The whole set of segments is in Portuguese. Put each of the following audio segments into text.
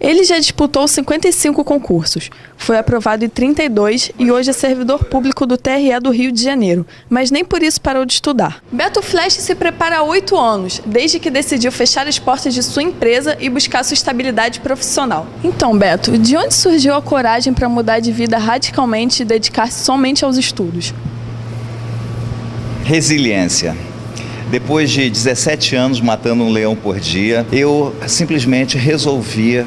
Ele já disputou 55 concursos, foi aprovado em 32 e hoje é servidor público do TRE do Rio de Janeiro, mas nem por isso parou de estudar. Beto Flesch se prepara há 8 anos, desde que decidiu fechar as portas de sua empresa e buscar sua estabilidade profissional. Então, Beto, de onde surgiu a coragem para mudar de vida radicalmente e dedicar-se somente aos estudos? Resiliência. Depois de 17 anos matando um leão por dia, eu simplesmente resolvi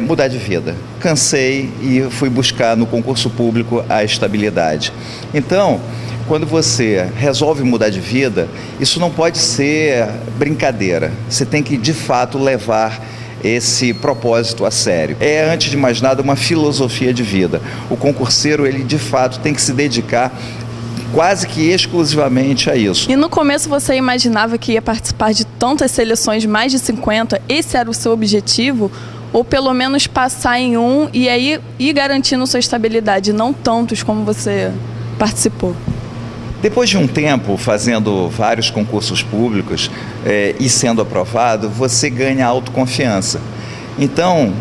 mudar de vida. Cansei e fui buscar no concurso público a estabilidade. Então, quando você resolve mudar de vida, isso não pode ser brincadeira. Você tem que, de fato, levar esse propósito a sério. É, antes de mais nada, uma filosofia de vida. O concurseiro, ele, de fato, tem que se dedicar quase que exclusivamente a isso. E no começo você imaginava que ia participar de tantas seleções, mais de 50, esse era o seu objetivo? Ou pelo menos passar em um e aí ir garantindo sua estabilidade, não tantos como você participou? Depois de um tempo fazendo vários concursos públicos e sendo aprovado, você ganha autoconfiança. Então,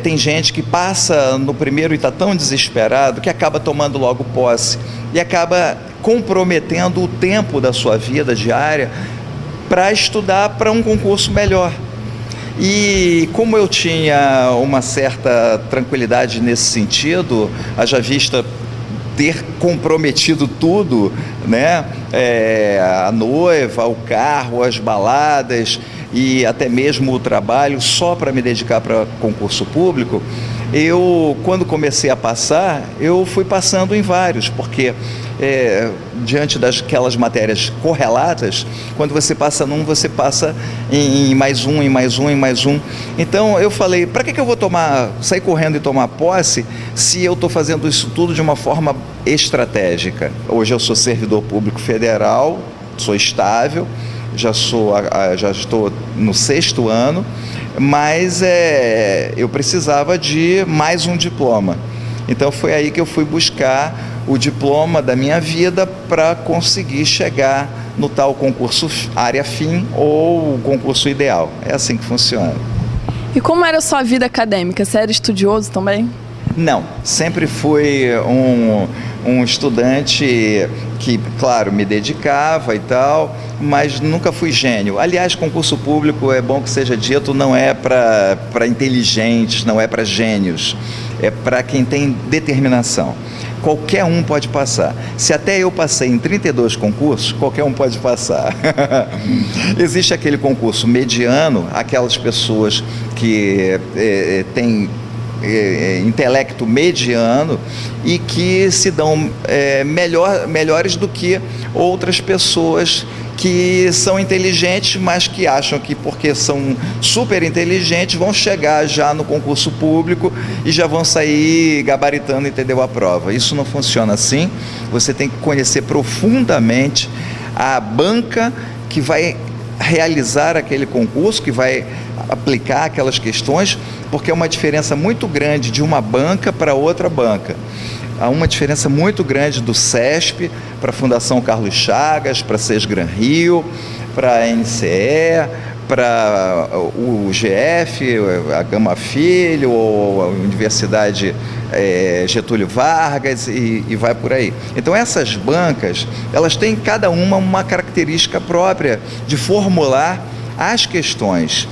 tem gente que passa no primeiro e está tão desesperado que acaba tomando logo posse e acaba comprometendo o tempo da sua vida diária para estudar para um concurso melhor. E como eu tinha uma certa tranquilidade nesse sentido, haja vista ter comprometido tudo, né? A noiva, o carro, as baladas e até mesmo o trabalho só para me dedicar para concurso público, eu, quando comecei a passar, eu fui passando em vários, porque diante daquelas matérias correlatas, quando você passa num, você passa em mais um, em mais um, em mais um. Então eu falei, para que eu vou sair correndo e tomar posse se eu estou fazendo isso tudo de uma forma estratégica? Hoje eu sou servidor público federal, sou estável, já estou no 6º ano, mas eu precisava de mais um diploma. Então foi aí que eu fui buscar o diploma da minha vida para conseguir chegar no tal concurso área fim ou o concurso ideal. É assim que funciona. E como era a sua vida acadêmica? Você era estudioso também? Não, sempre fui um estudante que, claro, me dedicava e tal, mas nunca fui gênio. Aliás, concurso público, é bom que seja dito, não é para inteligentes, não é para gênios, é para quem tem determinação. Qualquer um pode passar. Se até eu passei em 32 concursos, qualquer um pode passar. Existe aquele concurso mediano, aquelas pessoas que têm intelecto mediano e que se dão melhores do que outras pessoas que são inteligentes, mas que acham que porque são super inteligentes vão chegar já no concurso público e já vão sair gabaritando, entendeu, a prova. Isso não funciona assim. Você tem que conhecer profundamente a banca que vai realizar aquele concurso, que vai aplicar aquelas questões, porque é uma diferença muito grande de uma banca para outra banca. Há uma diferença muito grande do CESP para a Fundação Carlos Chagas, para a Sesgran Rio, para a NCE, para o UGF, a Gama Filho, ou a Universidade Getúlio Vargas e vai por aí. Então essas bancas, elas têm cada uma característica própria de formular as questões.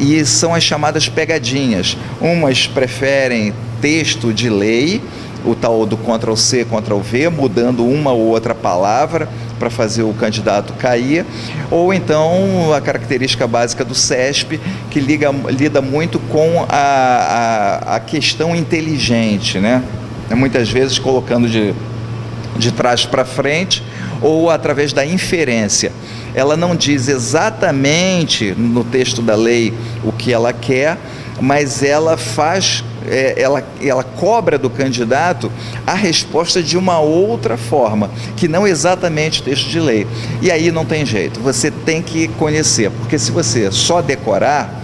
E são as chamadas pegadinhas. Umas preferem texto de lei, o tal do Ctrl+C, Ctrl+V, mudando uma ou outra palavra para fazer o candidato cair, ou então a característica básica do CESP, que lida muito com a questão inteligente, né? Muitas vezes colocando de trás para frente ou através da inferência. Ela não diz exatamente no texto da lei o que ela quer, mas ela faz, ela cobra do candidato a resposta de uma outra forma, que não exatamente o texto de lei. E aí não tem jeito, você tem que conhecer, porque se você só decorar,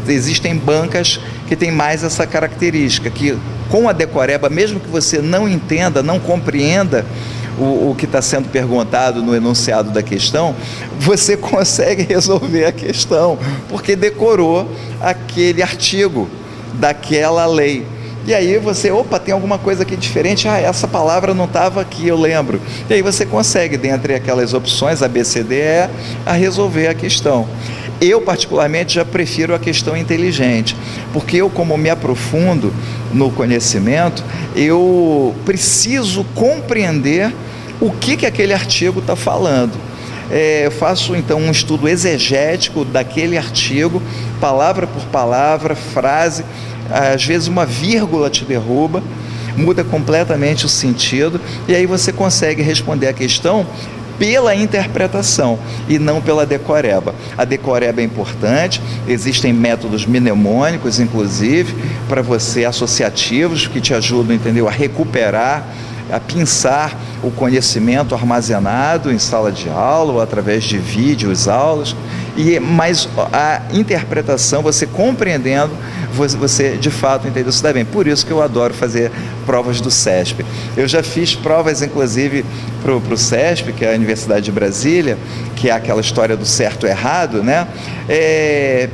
existem bancas que têm mais essa característica, que com a decoreba, mesmo que você não entenda, não compreenda o que está sendo perguntado no enunciado da questão, você consegue resolver a questão, porque decorou aquele artigo daquela lei. E aí você, opa, tem alguma coisa aqui diferente, essa palavra não estava aqui, eu lembro. E aí você consegue, dentre aquelas opções, A, B, C, D, E, a resolver a questão. Eu, particularmente, já prefiro a questão inteligente, porque eu, como me aprofundo no conhecimento, eu preciso compreender o que aquele artigo está falando. Eu faço, então, um estudo exegético daquele artigo, palavra por palavra, frase. Às vezes uma vírgula te derruba, muda completamente o sentido, e aí você consegue responder a questão pela interpretação e não pela decoreba. A decoreba é importante, existem métodos mnemônicos, inclusive, para você, associativos, que te ajudam, entendeu, a recuperar, a pensar o conhecimento armazenado em sala de aula ou através de vídeos, aulas, mas a interpretação, você compreendendo, você de fato entendeu isso bem. Por isso que eu adoro fazer provas do CESP. Eu já fiz provas, inclusive, para o CESP, que é a Universidade de Brasília, que é aquela história do certo e errado, né?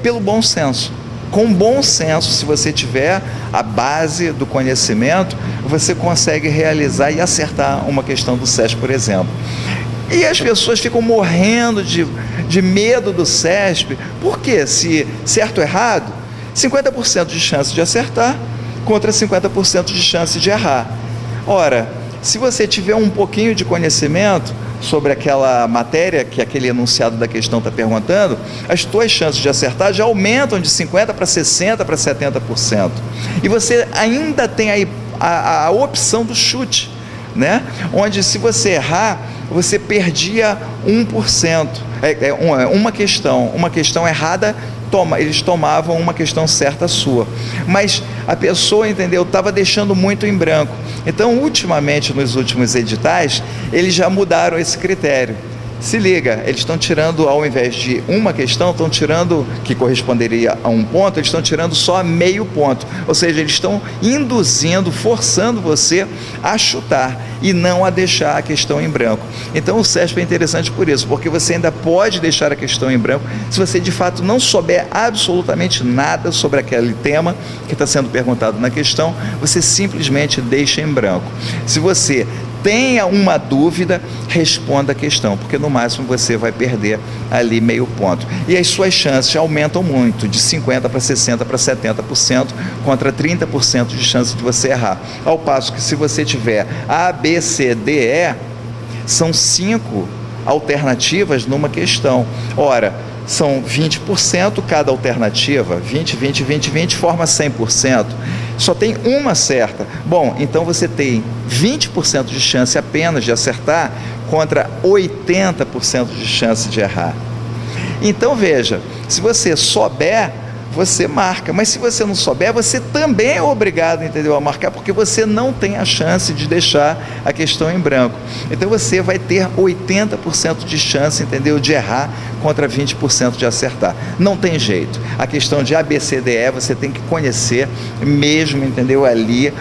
Pelo bom senso. Com bom senso, se você tiver a base do conhecimento, você consegue realizar e acertar uma questão do CESP, por exemplo. E as pessoas ficam morrendo de medo do CESP, porque se certo ou errado, 50% de chance de acertar contra 50% de chance de errar. Ora, se você tiver um pouquinho de conhecimento sobre aquela matéria que aquele enunciado da questão está perguntando, as tuas chances de acertar já aumentam de 50% para 60% para 70%. E você ainda tem aí a opção do chute, né? Onde, se você errar, você perdia 1%. Uma questão errada, eles tomavam uma questão certa sua. Mas a pessoa, entendeu, estava deixando muito em branco. Então, ultimamente, nos últimos editais, eles já mudaram esse critério. Se liga, eles estão tirando, ao invés de uma questão, estão tirando, que corresponderia a 1 ponto, eles estão tirando só meio ponto. Ou seja, eles estão induzindo, forçando você a chutar e não a deixar a questão em branco. Então o CESP é interessante por isso, porque você ainda pode deixar a questão em branco se você de fato não souber absolutamente nada sobre aquele tema que está sendo perguntado na questão, você simplesmente deixa em branco. Se você tenha uma dúvida, responda a questão, porque no máximo você vai perder ali meio ponto. E as suas chances aumentam muito, de 50% para 60% para 70%, contra 30% de chance de você errar. Ao passo que, se você tiver A, B, C, D, E, são 5 alternativas numa questão. Ora, são 20% cada alternativa, 20, 20, 20, 20, forma 100%. Só tem uma certa. Bom, então você tem 20% de chance apenas de acertar contra 80% de chance de errar. Então veja, se você souber, você marca, mas se você não souber, você também é obrigado, entendeu, a marcar, porque você não tem a chance de deixar a questão em branco. Então você vai ter 80% de chance, entendeu, de errar contra 20% de acertar. Não tem jeito. A questão de ABCDE você tem que conhecer mesmo, entendeu, ali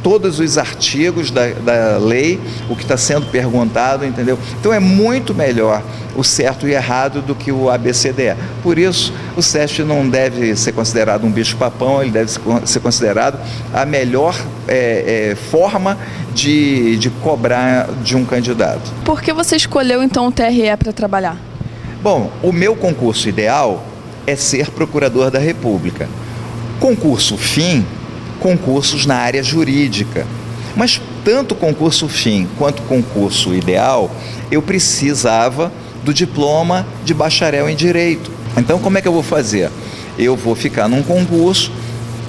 todos os artigos da lei, o que está sendo perguntado, entendeu? Então é muito melhor o certo e errado do que o ABCDE. Por isso, o CESP não deve ser considerado um bicho-papão, ele deve ser considerado a melhor forma de cobrar de um candidato. Por que você escolheu, então, o TRE para trabalhar? Bom, o meu concurso ideal é ser procurador da República. Concurso fim, concursos na área jurídica. Mas tanto concurso fim quanto concurso ideal, eu precisava do diploma de bacharel em Direito. Então, como é que eu vou fazer? Eu vou ficar num concurso,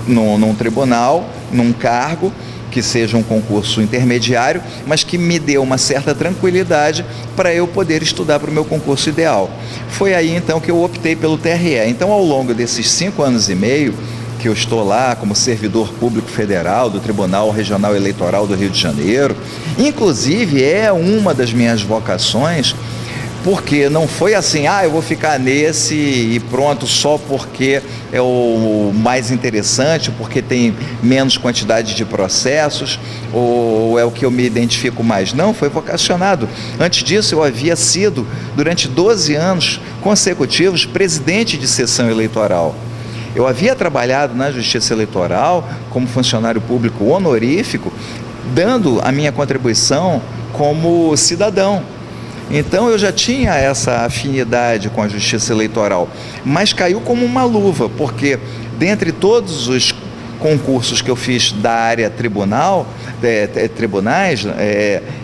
num tribunal, num cargo, que seja um concurso intermediário, mas que me dê uma certa tranquilidade para eu poder estudar para o meu concurso ideal. Foi aí, então, que eu optei pelo TRE. Então, ao longo desses 5 anos e meio, que eu estou lá como servidor público federal do Tribunal Regional Eleitoral do Rio de Janeiro, inclusive é uma das minhas vocações Porque não foi assim, eu vou ficar nesse e pronto, só porque é o mais interessante, porque tem menos quantidade de processos, ou é o que eu me identifico mais. Não, foi vocacionado. Antes disso, eu havia sido, durante 12 anos consecutivos, presidente de sessão eleitoral. Eu havia trabalhado na Justiça Eleitoral como funcionário público honorífico, dando a minha contribuição como cidadão. Então eu já tinha essa afinidade com a Justiça Eleitoral, mas caiu como uma luva, porque dentre todos os concursos que eu fiz da área tribunais,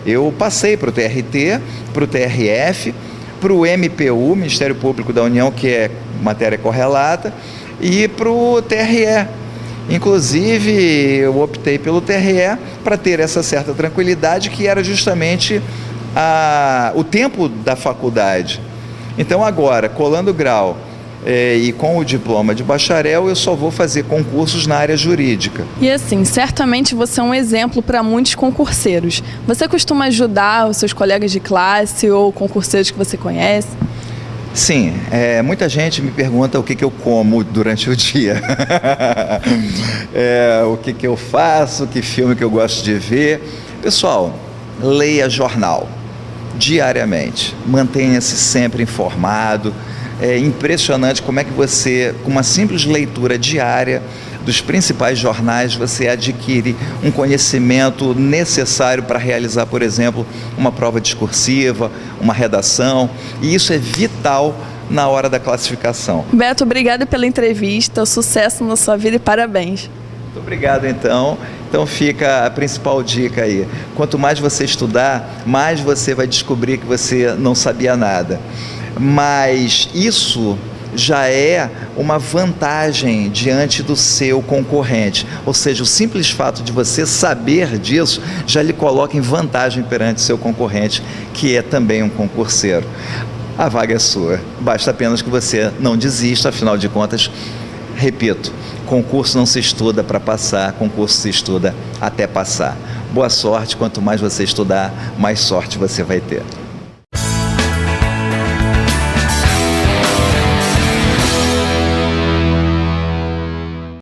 eu passei para o TRT, para o TRF, para o MPU, Ministério Público da União, que é matéria correlata, e para o TRE. Inclusive, eu optei pelo TRE para ter essa certa tranquilidade, que era justamente o tempo da faculdade. Então agora, colando grau e com o diploma de bacharel, eu só vou fazer concursos na área jurídica. E assim, certamente você é um exemplo para muitos concurseiros. Você costuma ajudar os seus colegas de classe ou concurseiros que você conhece? Sim, muita gente me pergunta o que eu como durante o dia, o que eu faço, que filme que eu gosto de ver. Pessoal, leia jornal diariamente, mantenha-se sempre informado. É impressionante como é que você, com uma simples leitura diária dos principais jornais, você adquire um conhecimento necessário para realizar, por exemplo, uma prova discursiva, uma redação, e isso é vital na hora da classificação. Beto, obrigada pela entrevista, sucesso na sua vida e parabéns. Muito obrigado, então. Então fica a principal dica aí. Quanto mais você estudar, mais você vai descobrir que você não sabia nada. Mas isso já é uma vantagem diante do seu concorrente. Ou seja, o simples fato de você saber disso já lhe coloca em vantagem perante o seu concorrente, que é também um concurseiro. A vaga é sua. Basta apenas que você não desista, afinal de contas, repito, concurso não se estuda para passar, concurso se estuda até passar. Boa sorte, quanto mais você estudar, mais sorte você vai ter.